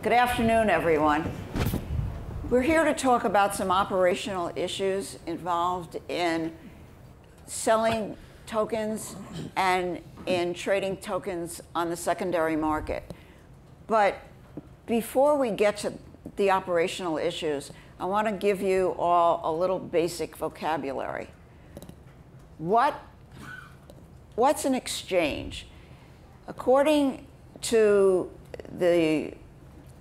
Good afternoon, everyone. We're here to talk about some operational issues involved in selling tokens and in trading tokens on the secondary market. But before we get to the operational issues, I want to give you all a little basic vocabulary. What's an exchange? According to the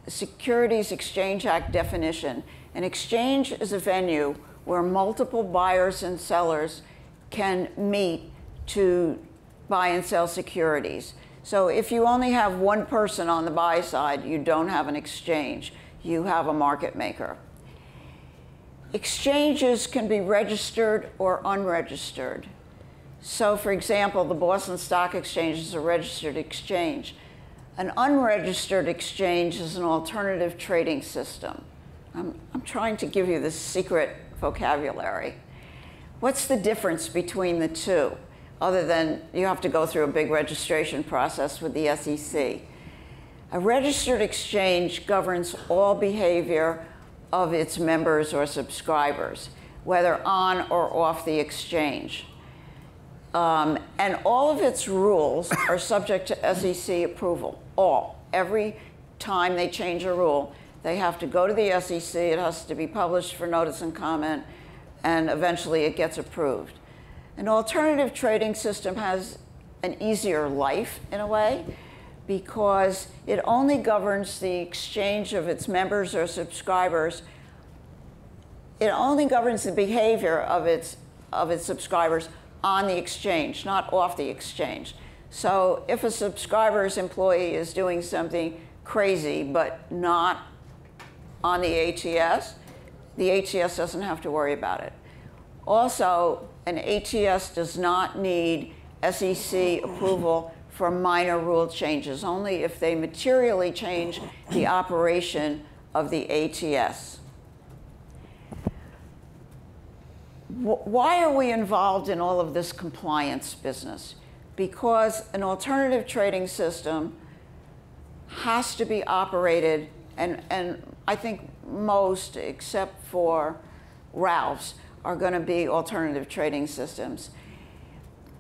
Securities Exchange Act definition, an exchange is a venue where multiple buyers and sellers can meet to buy and sell securities. So if you only have one person on the buy side, you don't have an exchange. You have a market maker. Exchanges can be registered or unregistered. So for example, the Boston Stock Exchange is a registered exchange. An unregistered exchange is an alternative trading system. I'm trying to give you this secret vocabulary. What's the difference between the two, other than you have to go through a big registration process with the SEC? A registered exchange governs all behavior of its members or subscribers, whether on or off the exchange. And all of its rules are subject to SEC approval, Every time they change a rule, they have to go to the SEC, it has to be published for notice and comment, and eventually it gets approved. An alternative trading system has an easier life, in a way, because it only governs the exchange of its members or subscribers. It only governs the behavior of its subscribers on the exchange, not off the exchange. So if a subscriber's employee is doing something crazy but not on the ATS doesn't have to worry about it. Also, an ATS does not need SEC approval for minor rule changes, only if they materially change the operation of the ATS. Why are we involved in all of this compliance business? Because an alternative trading system has to be operated, and I think most, except for Ralph's, are going to be alternative trading systems,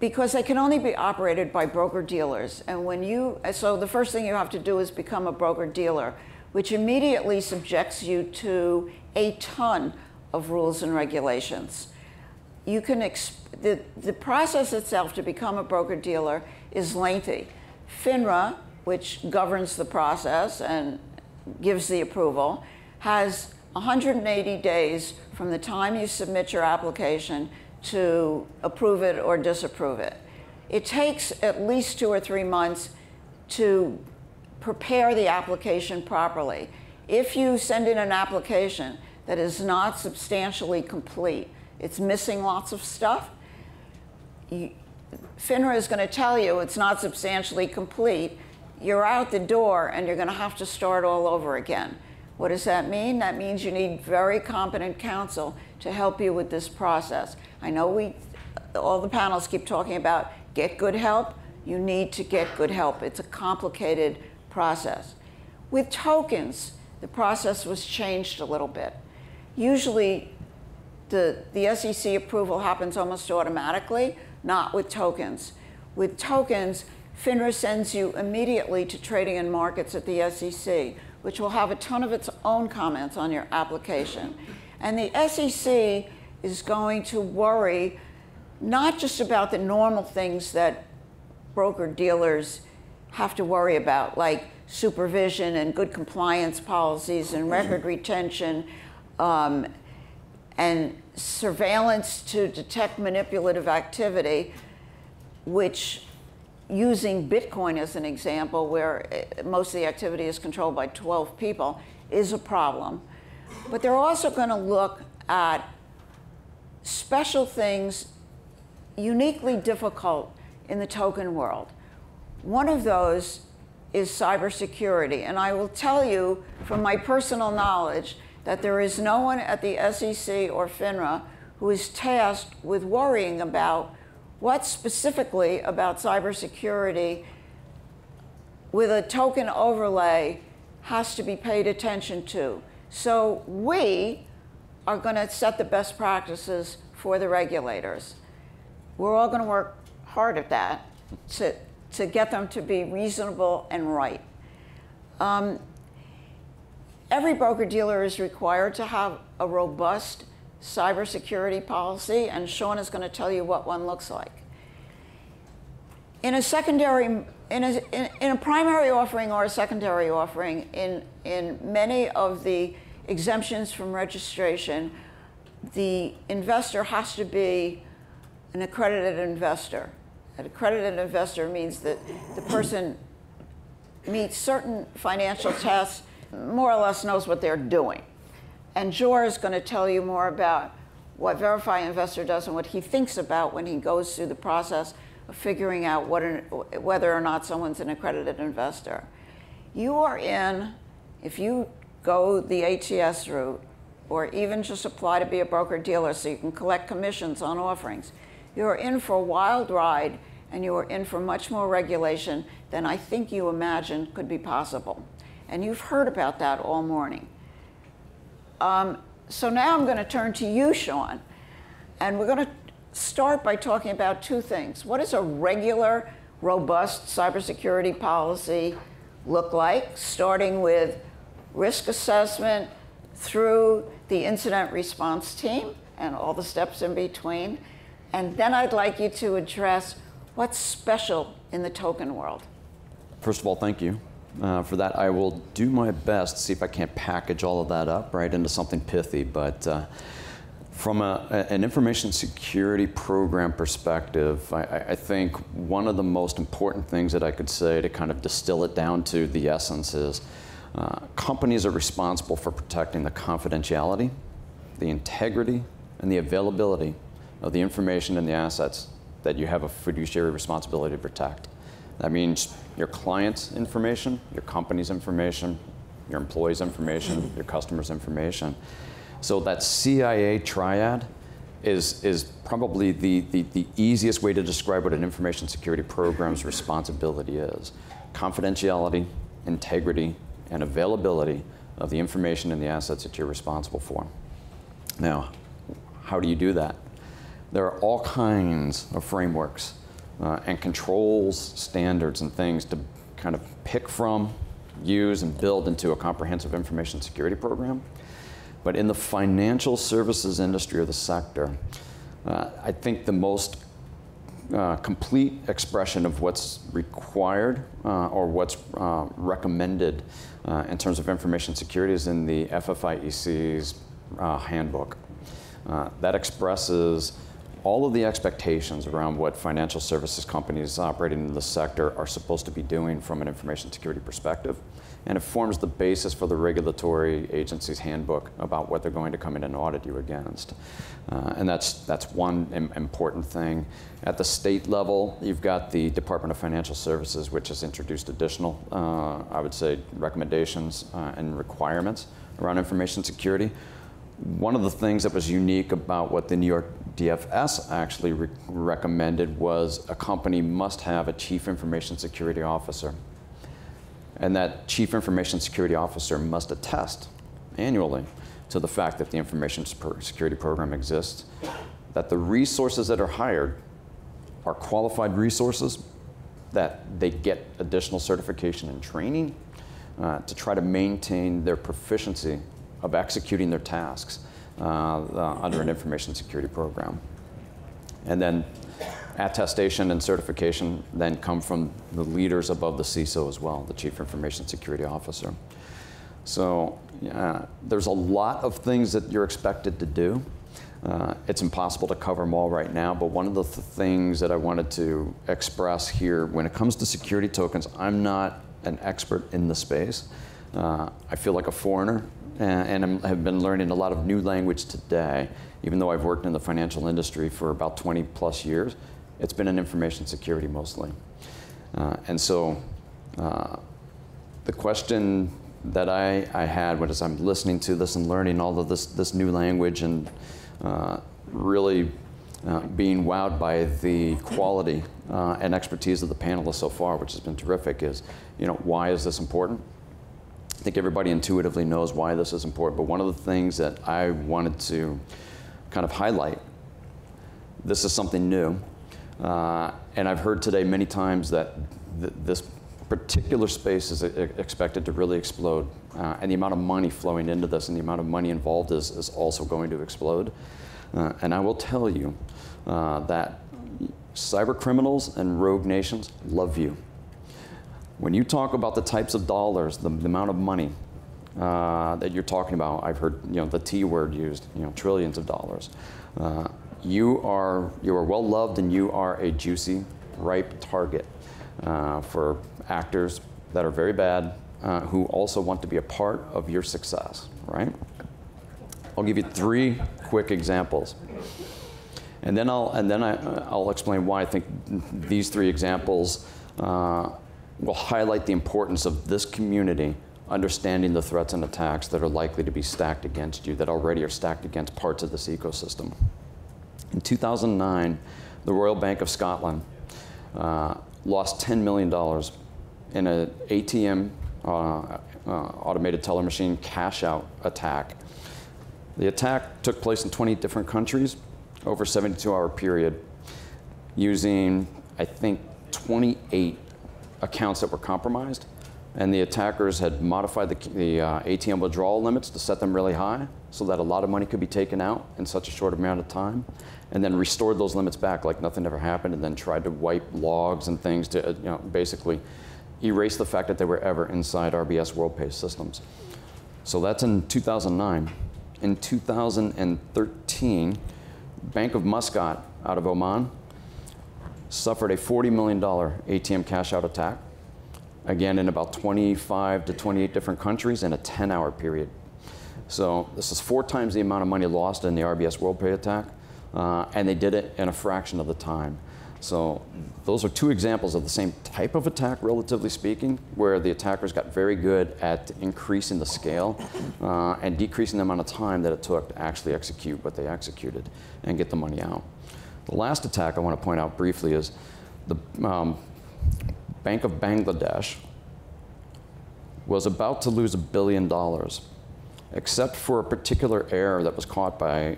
because they can only be operated by broker-dealers. And so the first thing you have to do is become a broker-dealer, which immediately subjects you to a ton of rules and regulations. You can the process itself to become a broker-dealer is lengthy. FINRA, which governs the process and gives the approval, has 180 days from the time you submit your application to approve it or disapprove it. It takes at least 2 or 3 months to prepare the application properly. If you send in an application that is not substantially complete, it's missing lots of stuff, FINRA is going to tell you it's not substantially complete. You're out the door and you're going to have to start all over again. What does that mean? That means you need very competent counsel to help you with this process. I know all the panels keep talking about get good help. You need to get good help. It's a complicated process. With tokens, the process was changed a little bit. Usually, the SEC approval happens almost automatically, not with tokens. With tokens, FINRA sends you immediately to Trading and Markets at the SEC, which will have a ton of its own comments on your application. And the SEC is going to worry not just about the normal things that broker-dealers have to worry about, like supervision and good compliance policies and record retention, and surveillance to detect manipulative activity, which, using Bitcoin as an example, where most of the activity is controlled by 12 people, is a problem. But they're also going to look at special things uniquely difficult in the token world. One of those is cybersecurity. And I will tell you from my personal knowledge that there is no one at the SEC or FINRA who is tasked with worrying about what specifically about cybersecurity with a token overlay has to be paid attention to. So we are going to set the best practices for the regulators. We're all going to work hard at that to get them to be reasonable and right. Every broker-dealer is required to have a robust cybersecurity policy, and Sean is going to tell you what one looks like. In a primary offering or a secondary offering, in many of the exemptions from registration, the investor has to be an accredited investor. An accredited investor means that the person meets certain financial tests, more or less knows what they're doing. And Jor is going to tell you more about what Verify Investor does and what he thinks about when he goes through the process of figuring out whether or not someone's an accredited investor. You are in, if you go the ATS route, or even just apply to be a broker-dealer so you can collect commissions on offerings, you are in for a wild ride, and you are in for much more regulation than I think you imagine could be possible. And you've heard about that all morning. So now I'm going to turn to you, Sean, and we're going to start by talking about two things. What does a regular, robust cybersecurity policy look like, starting with risk assessment through the incident response team and all the steps in between? And then I'd like you to address what's special in the token world. First of all, thank you for that. I will do my best to see if I can't package all of that up right into something pithy, but from an information security program perspective, I think one of the most important things that I could say to kind of distill it down to the essence is companies are responsible for protecting the confidentiality, the integrity, and the availability of the information and the assets that you have a fiduciary responsibility to protect. That means your client's information, your company's information, your employees' information, your customers' information. So that CIA triad is probably the easiest way to describe what an information security program's responsibility is. Confidentiality, integrity, and availability of the information and the assets that you're responsible for. Now, how do you do that? There are all kinds of frameworks and controls, standards, and things to kind of pick from, use, and build into a comprehensive information security program. But in the financial services industry or the sector, I think the most complete expression of what's required or what's recommended in terms of information security is in the FFIEC's handbook. That expresses all of the expectations around what financial services companies operating in the sector are supposed to be doing from an information security perspective. And it forms the basis for the regulatory agency's handbook about what they're going to come in and audit you against. And that's one important thing. At the state level, you've got the Department of Financial Services, which has introduced additional, I would say, recommendations and requirements around information security. One of the things that was unique about what the New York DFS actually recommended was a company must have a chief information security officer. And that chief information security officer must attest annually to the fact that the information security program exists, that the resources that are hired are qualified resources, that they get additional certification and training to try to maintain their proficiency of executing their tasks under an information security program. And then attestation and certification then come from the leaders above the CISO as well, the Chief Information Security Officer. So there's a lot of things that you're expected to do. It's impossible to cover them all right now, but one of the things that I wanted to express here, when it comes to security tokens, I'm not an expert in the space. I feel like a foreigner, and have been learning a lot of new language today. Even though I've worked in the financial industry for about 20 plus years, it's been in information security mostly. And so the question that I had as I'm listening to this and learning all of this new language and really being wowed by the quality and expertise of the panelists so far, which has been terrific, is, why is this important? think everybody intuitively knows why this is important, but one of the things that I wanted to kind of highlight, this is something new, and I've heard today many times that this particular space is expected to really explode, and the amount of money flowing into this and the amount of money involved is also going to explode. And I will tell you that cyber criminals and rogue nations love you. When you talk about the types of dollars, the amount of money that you're talking about, I've heard the T word used, trillions of dollars. You are well loved, and you are a juicy, ripe target for actors that are very bad, who also want to be a part of your success, right? I'll give you 3 quick examples, and then I'll explain why I think these 3 examples will highlight the importance of this community understanding the threats and attacks that are likely to be stacked against you, that already are stacked against parts of this ecosystem. In 2009, the Royal Bank of Scotland lost $10 million in an ATM, automated teller machine cash-out attack. The attack took place in 20 different countries over a 72-hour period, using, I think, 28 accounts that were compromised. And the attackers had modified the ATM withdrawal limits to set them really high so that a lot of money could be taken out in such a short amount of time, and then restored those limits back like nothing ever happened, and then tried to wipe logs and things to basically erase the fact that they were ever inside RBS WorldPay systems. So that's in 2009. In 2013, Bank of Muscat out of Oman suffered a $40 million ATM cash-out attack, again in about 25 to 28 different countries in a 10-hour period. So this is 4 times the amount of money lost in the RBS WorldPay attack, and they did it in a fraction of the time. So those are 2 examples of the same type of attack, relatively speaking, where the attackers got very good at increasing the scale and decreasing the amount of time that it took to actually execute what they executed and get the money out. The last attack I want to point out briefly is the Bank of Bangladesh was about to lose $1 billion, except for a particular error that was caught by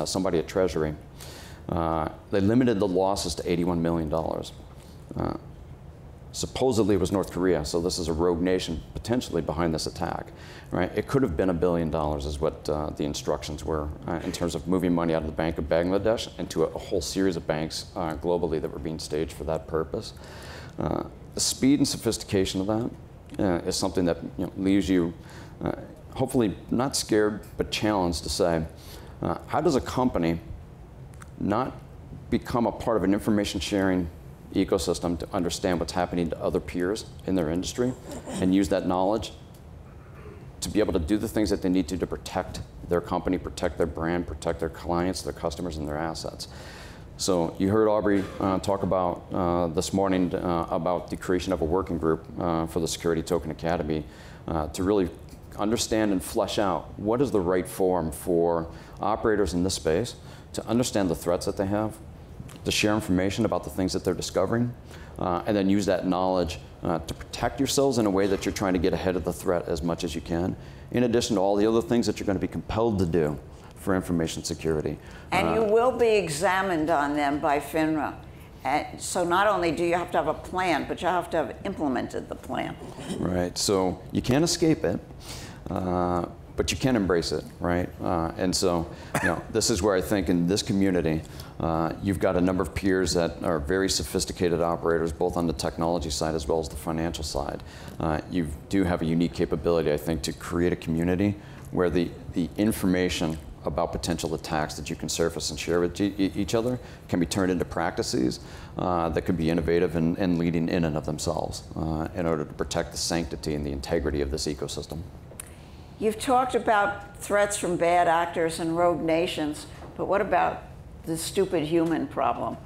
somebody at Treasury. They limited the losses to $81 million. Supposedly it was North Korea, so this is a rogue nation potentially behind this attack, right? It could have been $1 billion is what the instructions were in terms of moving money out of the Bank of Bangladesh into a whole series of banks globally that were being staged for that purpose. The speed and sophistication of that is something that leaves you hopefully not scared but challenged to say, how does a company not become a part of an information sharing ecosystem to understand what's happening to other peers in their industry and use that knowledge to be able to do the things that they need to protect their company, protect their brand, protect their clients, their customers, and their assets. So you heard Aubrey talk about this morning about the creation of a working group for the Security Token Academy to really understand and flesh out what is the right form for operators in this space to understand the threats that they have, to share information about the things that they're discovering, and then use that knowledge to protect yourselves in a way that you're trying to get ahead of the threat as much as you can, in addition to all the other things that you're going to be compelled to do for information security. And you will be examined on them by FINRA. And so not only do you have to have a plan, but you have to have implemented the plan. Right, so you can't escape it. But you can embrace it, right? And so, this is where I think in this community, you've got a number of peers that are very sophisticated operators, both on the technology side as well as the financial side. You do have a unique capability, I think, to create a community where the information about potential attacks that you can surface and share with each other can be turned into practices that could be innovative and leading in and of themselves in order to protect the sanctity and the integrity of this ecosystem. You've talked about threats from bad actors and rogue nations, but what about the stupid human problem?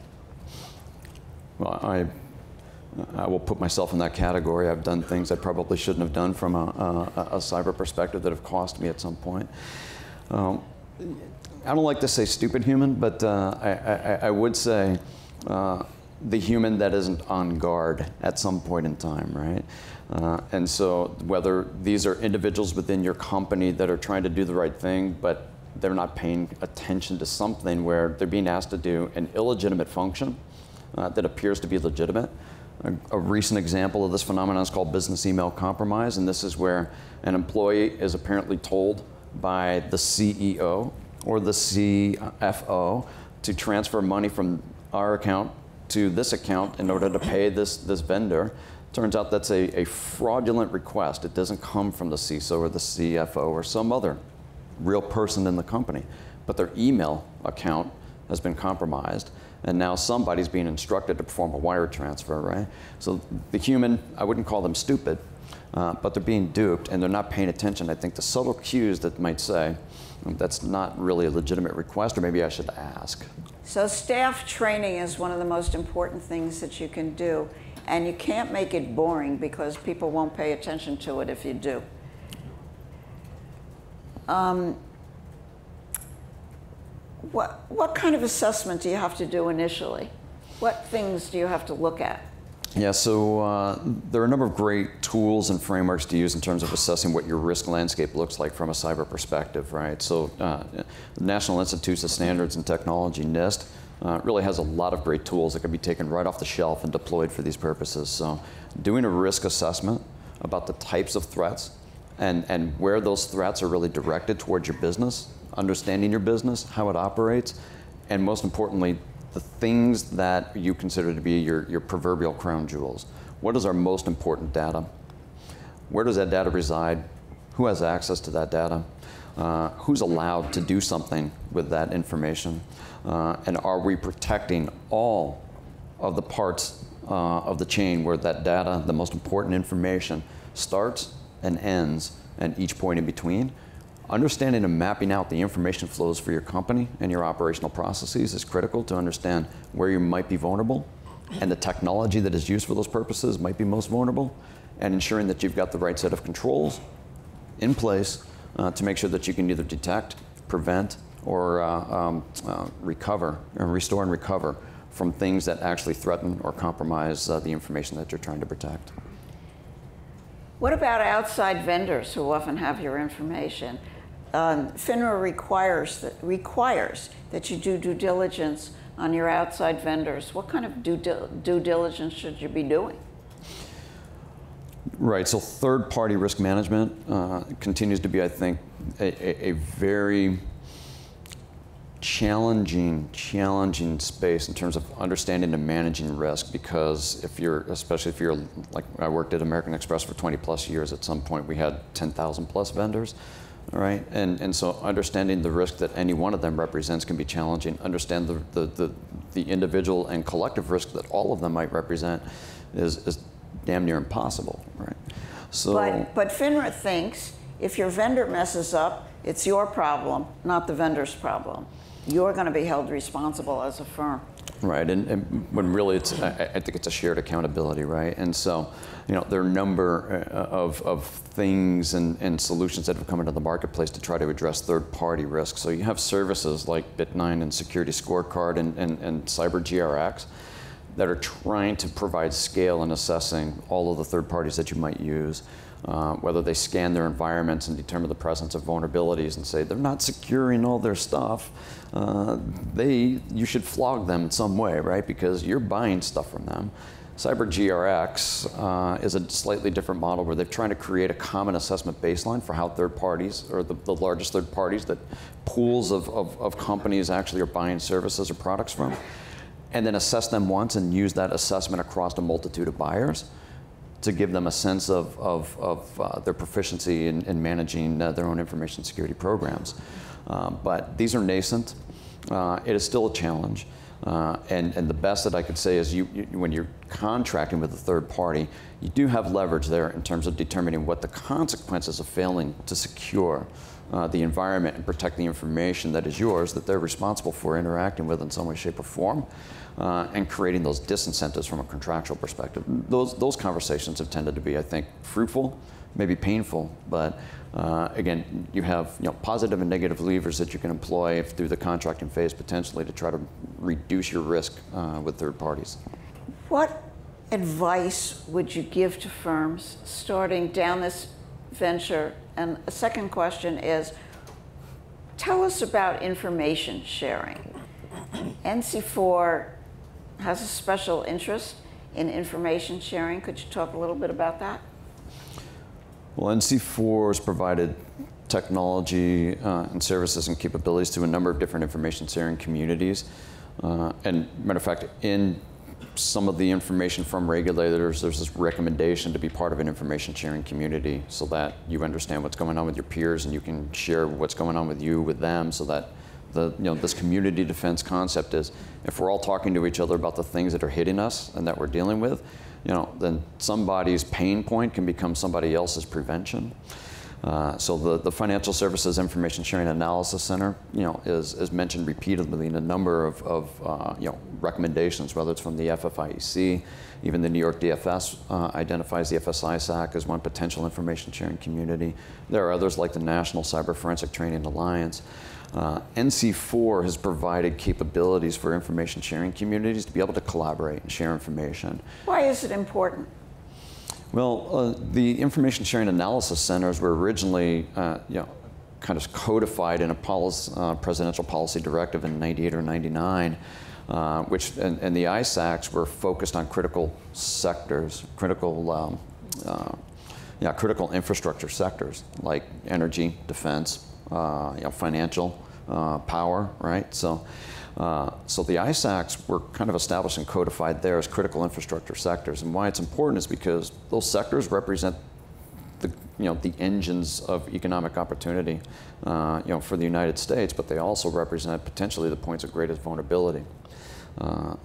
Well, I will put myself in that category. I've done things I probably shouldn't have done from a cyber perspective that have cost me at some point. I don't like to say stupid human, but I would say the human that isn't on guard at some point in time, right? And so whether these are individuals within your company that are trying to do the right thing, but they're not paying attention to something where they're being asked to do an illegitimate function that appears to be legitimate. A recent example of this phenomenon is called business email compromise, and this is where an employee is apparently told by the CEO or the CFO to transfer money from our account to this account in order to pay this vendor. Turns out that's a fraudulent request. It doesn't come from the CISO or the CFO or some other real person in the company, but their email account has been compromised, and now somebody's being instructed to perform a wire transfer, right? So the human, I wouldn't call them stupid, but they're being duped and they're not paying attention, I think, to subtle cues that might say, that's not really a legitimate request, or maybe I should ask. So staff training is one of the most important things that you can do, and you can't make it boring because people won't pay attention to it if you do. What kind of assessment do you have to do initially? What things do you have to look at? Yeah, so there are a number of great tools and frameworks to use in terms of assessing what your risk landscape looks like from a cyber perspective, right? So the National Institute of Standards and Technology, NIST, really has a lot of great tools that can be taken right off the shelf and deployed for these purposes. So doing a risk assessment about the types of threats and where those threats are really directed towards your business, understanding your business, how it operates, and most importantly, the things that you consider to be your proverbial crown jewels. What is our most important data? Where does that data reside? Who has access to that data? Who's allowed to do something with that information? And are we protecting all of the parts of the chain where that data, the most important information, starts and ends, and each point in between? Understanding and mapping out the information flows for your company and your operational processes is critical to understand where you might be vulnerable, and the technology that is used for those purposes might be most vulnerable, and ensuring that you've got the right set of controls in place to make sure that you can either detect, prevent, or recover, or restore and recover from things that actually threaten or compromise the information that you're trying to protect. What about outside vendors who often have your information? FINRA requires that you do due diligence on your outside vendors. What kind of due diligence should you be doing? Right, so third-party risk management continues to be, I think, a very challenging space in terms of understanding and managing risk, because especially if you're, like I worked at American Express for 20 plus years, at some point we had 10,000 plus vendors, all right? And so understanding the risk that any one of them represents can be challenging. Understand the individual and collective risk that all of them might represent is damn near impossible, right? So, but FINRA thinks if your vendor messes up, it's your problem, not the vendor's problem. You're going to be held responsible as a firm. Right, and when really it's, I think it's a shared accountability, right? And so, there are a number of things and solutions that have come into the marketplace to try to address third-party risk. So you have services like Bit9 and Security Scorecard and CyberGRX that are trying to provide scale in assessing all of the third parties that you might use. Whether they scan their environments and determine the presence of vulnerabilities and say they're not securing all their stuff, you should flog them in some way, right? Because you're buying stuff from them. CyberGRX is a slightly different model where they're trying to create a common assessment baseline for how third parties, or the largest third parties that pools of companies actually are buying services or products from, and then assess them once and use that assessment across a multitude of buyers to give them a sense of their proficiency in managing their own information security programs. But these are nascent. It is still a challenge. And the best that I could say is when you're contracting with a third party, you do have leverage there in terms of determining what the consequences of failing to secure the environment and protect the information that is yours, that they're responsible for interacting with in some way, shape, or form, and creating those disincentives from a contractual perspective. Those conversations have tended to be, I think, fruitful, maybe painful, but again, you have positive and negative levers that you can employ through the contracting phase potentially to try to reduce your risk with third parties. What advice would you give to firms starting down this venture? And a second question is, tell us about information sharing. NC4 has a special interest in information sharing. Could you talk a little bit about that? Well, NC4 has provided technology and services and capabilities to a number of different information sharing communities. And matter of fact, in some of the information from regulators, there's this recommendation to be part of an information sharing community so that you understand what's going on with your peers and you can share what's going on with you with them, so that this community defense concept is, if we're all talking to each other about the things that are hitting us and that we're dealing with, then somebody's pain point can become somebody else's prevention. So the Financial Services Information Sharing Analysis Center, is mentioned repeatedly in a number of recommendations, whether it's from the FFIEC, even the New York DFS identifies the FSISAC as one potential information sharing community. There are others like the National Cyber Forensic Training Alliance. NC4 has provided capabilities for information sharing communities to be able to collaborate and share information. Why is it important? Well, the Information Sharing Analysis Centers were originally, kind of codified in a presidential policy directive in '98 or '99, which and the ISACs were focused on critical sectors, critical infrastructure sectors like energy, defense, financial, power, right? So the ISACs were kind of established and codified there as critical infrastructure sectors. And why it's important is because those sectors represent the engines of economic opportunity, for the United States, but they also represent potentially the points of greatest vulnerability.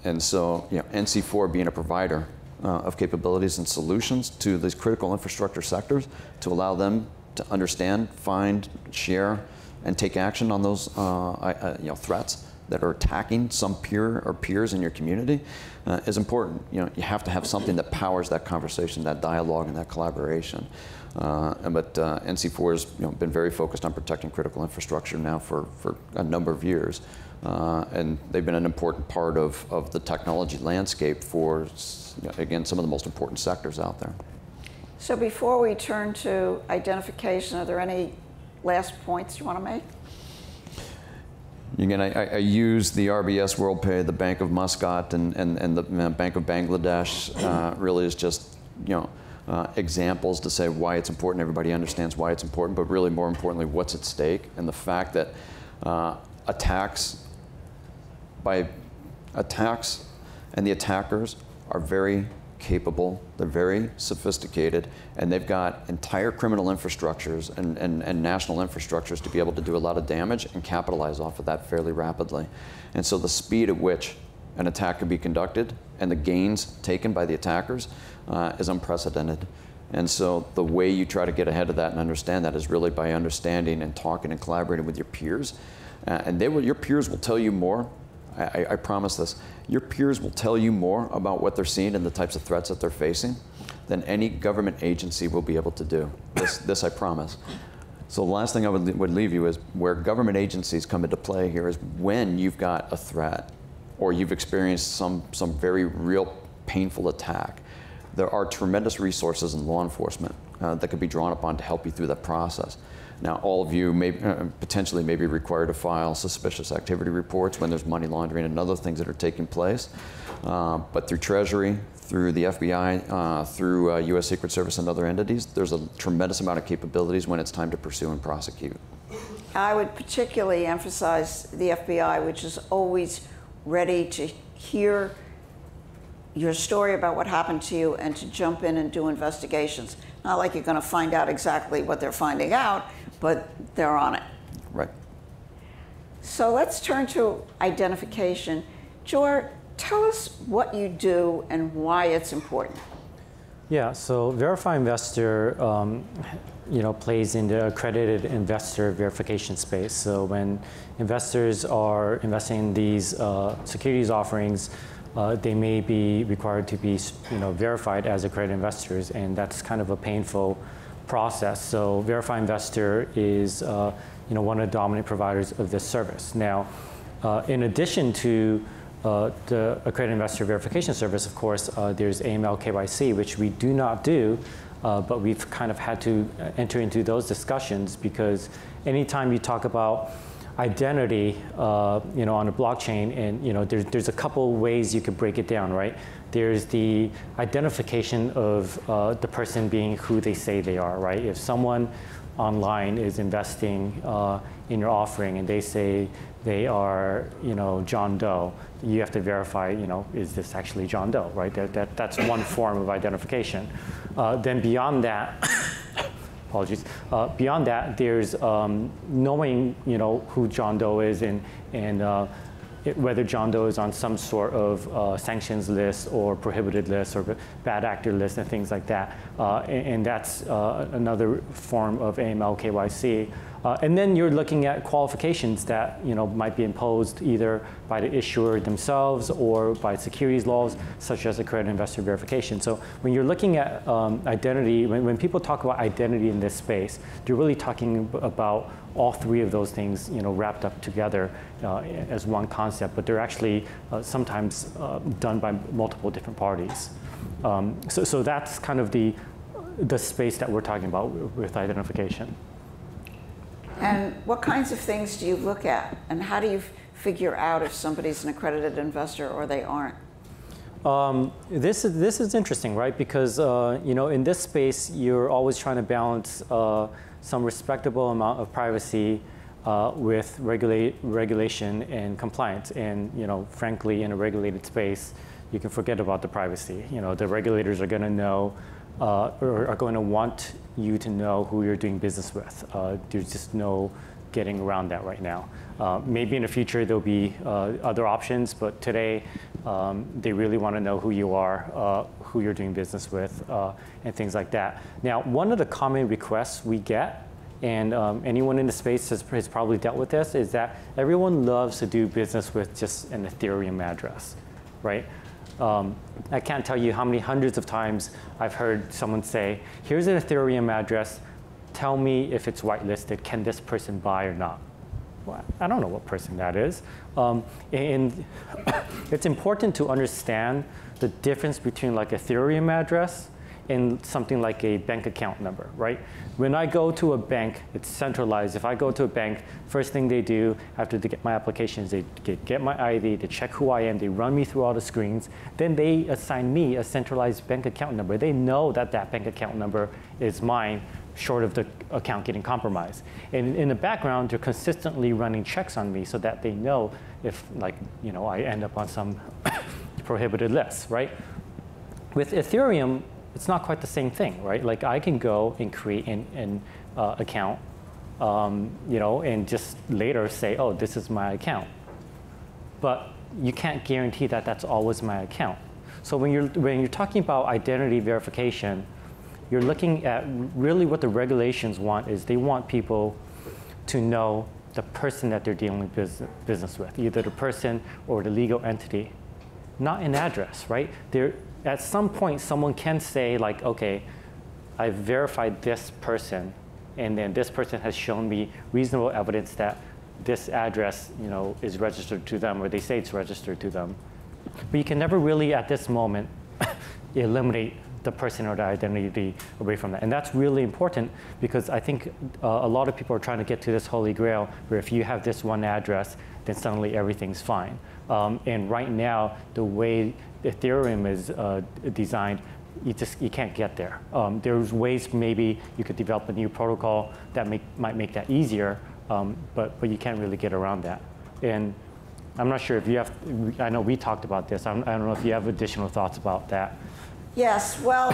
And so, NC4 being a provider of capabilities and solutions to these critical infrastructure sectors to allow them to understand, find, share, and take action on those threats that are attacking some peer or peers in your community is important. You have to have something that powers that conversation, that dialogue, and that collaboration. But NC4 has been very focused on protecting critical infrastructure now for a number of years. And they've been an important part of the technology landscape for, again, some of the most important sectors out there. So before we turn to identification, are there any last points you want to make? Again, I use the RBS WorldPay, the Bank of Muscat, and the Bank of Bangladesh really is just, examples to say why it's important. Everybody understands why it's important, but really more importantly, what's at stake, and the fact that attacks and the attackers are very capable, they're very sophisticated, and they've got entire criminal infrastructures and national infrastructures to be able to do a lot of damage and capitalize off of that fairly rapidly. And so the speed at which an attack can be conducted and the gains taken by the attackers is unprecedented. And so the way you try to get ahead of that and understand that is really by understanding and talking and collaborating with your peers. And your peers will tell you more. I promise this. Your peers will tell you more about what they're seeing and the types of threats that they're facing than any government agency will be able to do. This I promise. So the last thing I would leave you is where government agencies come into play here is when you've got a threat or you've experienced some very real painful attack. There are tremendous resources in law enforcement that could be drawn upon to help you through that process. Now, all of you may potentially may be required to file suspicious activity reports when there's money laundering and other things that are taking place. But through Treasury, through the FBI, through U.S. Secret Service and other entities, there's a tremendous amount of capabilities when it's time to pursue and prosecute. I would particularly emphasize the FBI, which is always ready to hear your story about what happened to you and to jump in and do investigations. Not like you're going to find out exactly what they're finding out, but they're on it. Right. So let's turn to identification. Jor, tell us what you do and why it's important. Yeah, so Verify Investor plays in the accredited investor verification space. So when investors are investing in these securities offerings, they may be required to be verified as accredited investors, and that's kind of a painful process. So Verify Investor is one of the dominant providers of this service. Now, in addition to the Accredited Investor Verification Service, of course, there's AML KYC, which we do not do, but we've kind of had to enter into those discussions because anytime you talk about identity, on a blockchain, and there's a couple ways you could break it down, right? There's the identification of the person being who they say they are, right? If someone online is investing in your offering and they say they are, John Doe, you have to verify, is this actually John Doe, right? That's one form of identification. Then beyond that, apologies. Beyond that, there's knowing, who John Doe is and whether John Doe is on some sort of sanctions list or prohibited list or bad actor list and things like that. And that's another form of AML KYC. And then you're looking at qualifications that might be imposed either by the issuer themselves or by securities laws, such as accredited investor verification. So when you're looking at identity, when people talk about identity in this space, they're really talking about all three of those things, wrapped up together as one concept. But they're actually sometimes done by multiple different parties. So that's kind of the space that we're talking about with identification. And what kinds of things do you look at? And how do you figure out if somebody's an accredited investor or they aren't? This is interesting, right? Because in this space, you're always trying to balance some respectable amount of privacy with regulation and compliance. And frankly, in a regulated space, you can forget about the privacy. The regulators are going to know or are going to want you to know who you're doing business with. There's just no getting around that right now. Maybe in the future there'll be other options, but today they really want to know who you are, who you're doing business with, and things like that. Now, one of the common requests we get, and anyone in the space has probably dealt with this, is that everyone loves to do business with just an Ethereum address, right? I can't tell you how many hundreds of times I've heard someone say, here's an Ethereum address, tell me if it's whitelisted, can this person buy or not? Well, I don't know what person that is. And it's important to understand the difference between like Ethereum address and something like a bank account number, right? When I go to a bank, it's centralized. If I go to a bank, first thing they do after they get my applications, they get my ID, they check who I am, they run me through all the screens, then they assign me a centralized bank account number. They know that that bank account number is mine, short of the account getting compromised. And in the background, they're consistently running checks on me so that they know if, like, I end up on some prohibited list, right? With Ethereum, it's not quite the same thing, right? Like I can go and create an account, and just later say, oh, this is my account. But you can't guarantee that that's always my account. So when you're talking about identity verification, you're looking at really what the regulations want is they want people to know the person that they're dealing business with, either the person or the legal entity, not an address, right? At some point, someone can say like, okay, I've verified this person, and then this person has shown me reasonable evidence that this address, is registered to them, or they say it's registered to them. But you can never really, at this moment, eliminate the person or the identity away from that. And that's really important because I think a lot of people are trying to get to this holy grail where if you have this one address, then suddenly everything's fine. And right now, the way Ethereum is designed, you can't get there. There's ways maybe you could develop a new protocol that might make that easier, but you can't really get around that. And I'm not sure if you have, I know we talked about this, I don't know if you have additional thoughts about that. Yes, well,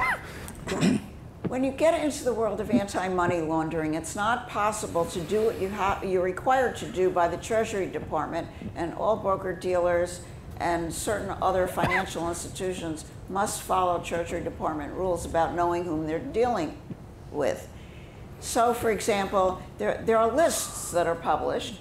when you get into the world of anti-money laundering, it's not possible to do what you're required to do by the Treasury Department, and all broker-dealers and certain other financial institutions must follow Treasury Department rules about knowing whom they're dealing with. So, for example, there are lists that are published,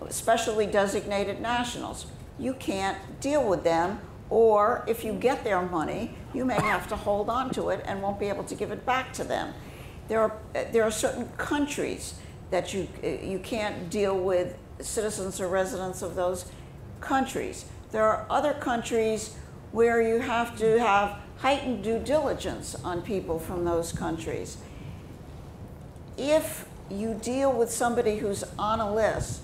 specially designated nationals. You can't deal with them, or if you get their money, you may have to hold on to it and won't be able to give it back to them. There are certain countries that you can't deal with citizens or residents of those countries. There are other countries where you have to have heightened due diligence on people from those countries. If you deal with somebody who's on a list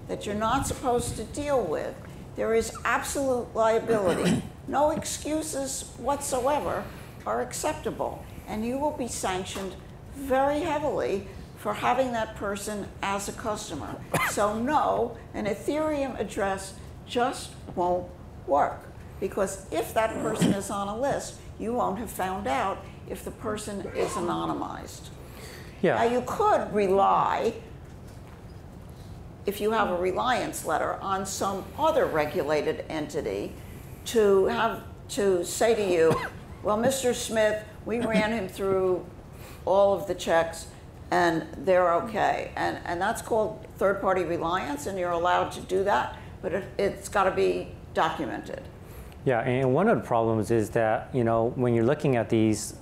that you're not supposed to deal with, there is absolute liability. No excuses whatsoever are acceptable, and you will be sanctioned very heavily for having that person as a customer. So no, an Ethereum address just won't work, because if that person is on a list, you won't have found out if the person is anonymized. Yeah. Now you could rely, if you have a reliance letter, on some other regulated entity to say to you, well, Mr. Smith, we ran him through all of the checks and they're okay. And that's called third-party reliance, and you're allowed to do that, but it's got to be documented. Yeah, and one of the problems is that, when you're looking at these,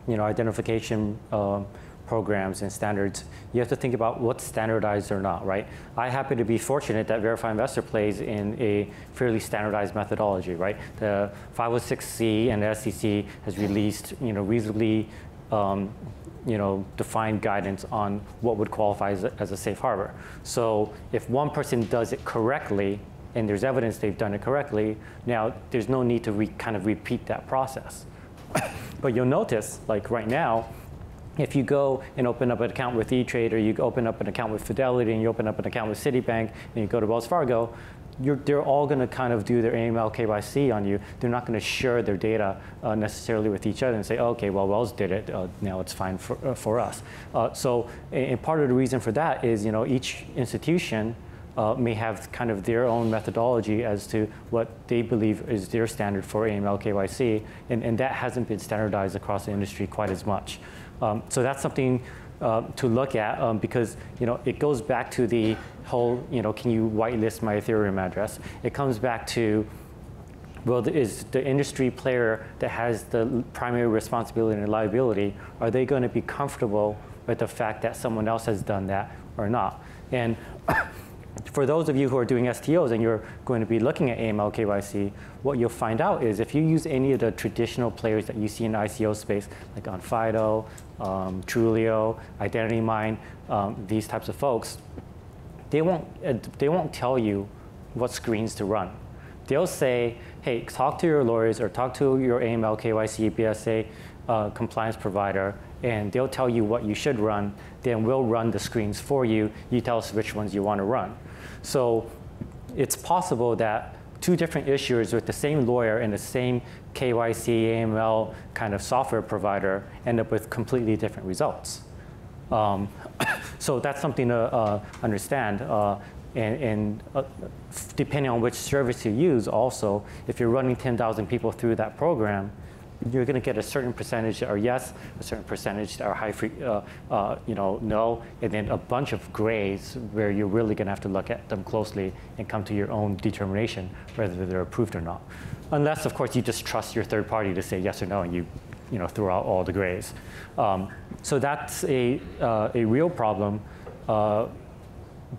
identification programs and standards, you have to think about what's standardized or not, right? I happen to be fortunate that Verify Investor plays in a fairly standardized methodology, right? The 506C and the SEC has released, reasonably, defined guidance on what would qualify as a safe harbor. So if one person does it correctly, and there's evidence they've done it correctly, now there's no need to kind of repeat that process. But you'll notice, like right now, if you go and open up an account with E-Trade, or you open up an account with Fidelity, and you open up an account with Citibank, and you go to Wells Fargo, they're all going to kind of do their AML KYC on you. They're not going to share their data necessarily with each other and say, oh, okay, well, Wells did it, now it's fine for us. And part of the reason for that is, each institution may have kind of their own methodology as to what they believe is their standard for AML KYC, and that hasn't been standardized across the industry quite as much. So that's something to look at, because it goes back to the whole, can you whitelist my Ethereum address? It comes back to, well, is the industry player that has the primary responsibility and liability, are they going to be comfortable with the fact that someone else has done that or not? And for those of you who are doing STOs and you're going to be looking at AML KYC, what you'll find out is if you use any of the traditional players that you see in the ICO space, like OnFido, Trulio, IdentityMine, these types of folks, they won't tell you what screens to run. They'll say, hey, talk to your lawyers or talk to your AML KYC BSA compliance provider, and they'll tell you what you should run. Then we'll run the screens for you. You tell us which ones you want to run. So it's possible that two different issuers with the same lawyer and the same KYC, AML kind of software provider end up with completely different results. So that's something to understand. And depending on which service you use also, if you're running 10,000 people through that program, you're going to get a certain percentage that are yes, a certain percentage that are high no, and then a bunch of grays where you're really going to have to look at them closely and come to your own determination whether they're approved or not. Unless, of course, you just trust your third party to say yes or no, and you throw out all the grays. So that's a real problem.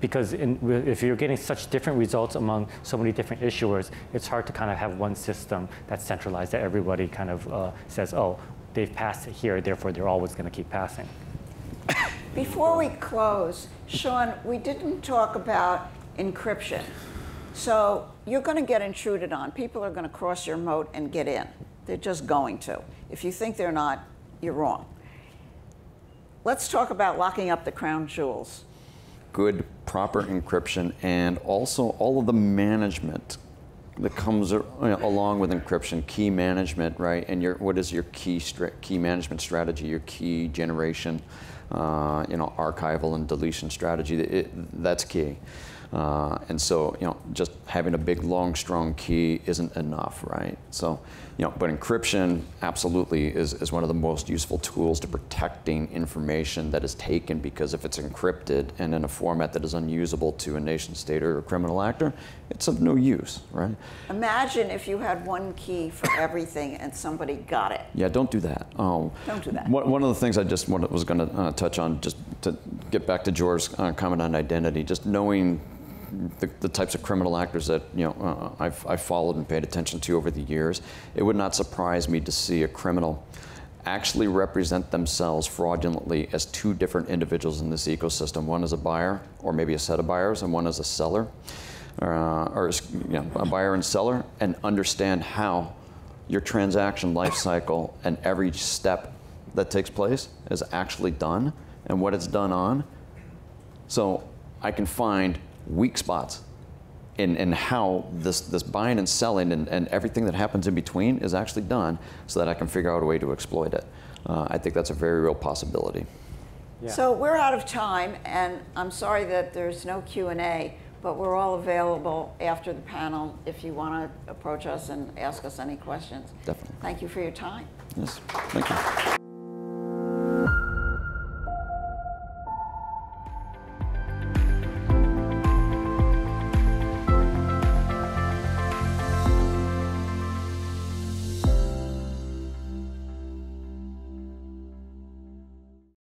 Because if you're getting such different results among so many different issuers, it's hard to kind of have one system that's centralized that everybody kind of says, oh, they've passed it here, therefore they're always going to keep passing. Before we close, Sean, we didn't talk about encryption. So you're going to get intruded on. People are going to cross your moat and get in. They're just going to. If you think they're not, you're wrong. Let's talk about locking up the crown jewels. Good, proper encryption, and also all of the management that comes along with encryption, key management, right? And what is your key management strategy, your key generation, archival and deletion strategy? That's key. And so, just having a big, long, strong key isn't enough, right? So, but encryption absolutely is one of the most useful tools to protecting information that is taken, because if it's encrypted and in a format that is unusable to a nation state or a criminal actor, it's of no use, right? Imagine if you had one key for everything and somebody got it. Yeah, don't do that. Don't do that. One of the things I just was going to touch on, just to get back to George's comment on identity, just knowing the types of criminal actors that I've followed and paid attention to over the years, it would not surprise me to see a criminal actually represent themselves fraudulently as two different individuals in this ecosystem. One is a buyer, or maybe a set of buyers, and one is a seller, or a buyer and seller, and understand how your transaction life cycle and every step that takes place is actually done and what it's done on. So I can find weak spots in how this buying and selling and everything that happens in between is actually done, so that I can figure out a way to exploit it. I think that's a very real possibility. Yeah. So we're out of time, and I'm sorry that there's no Q&A, but we're all available after the panel if you want to approach us and ask us any questions. Definitely. Thank you for your time. Yes, thank you.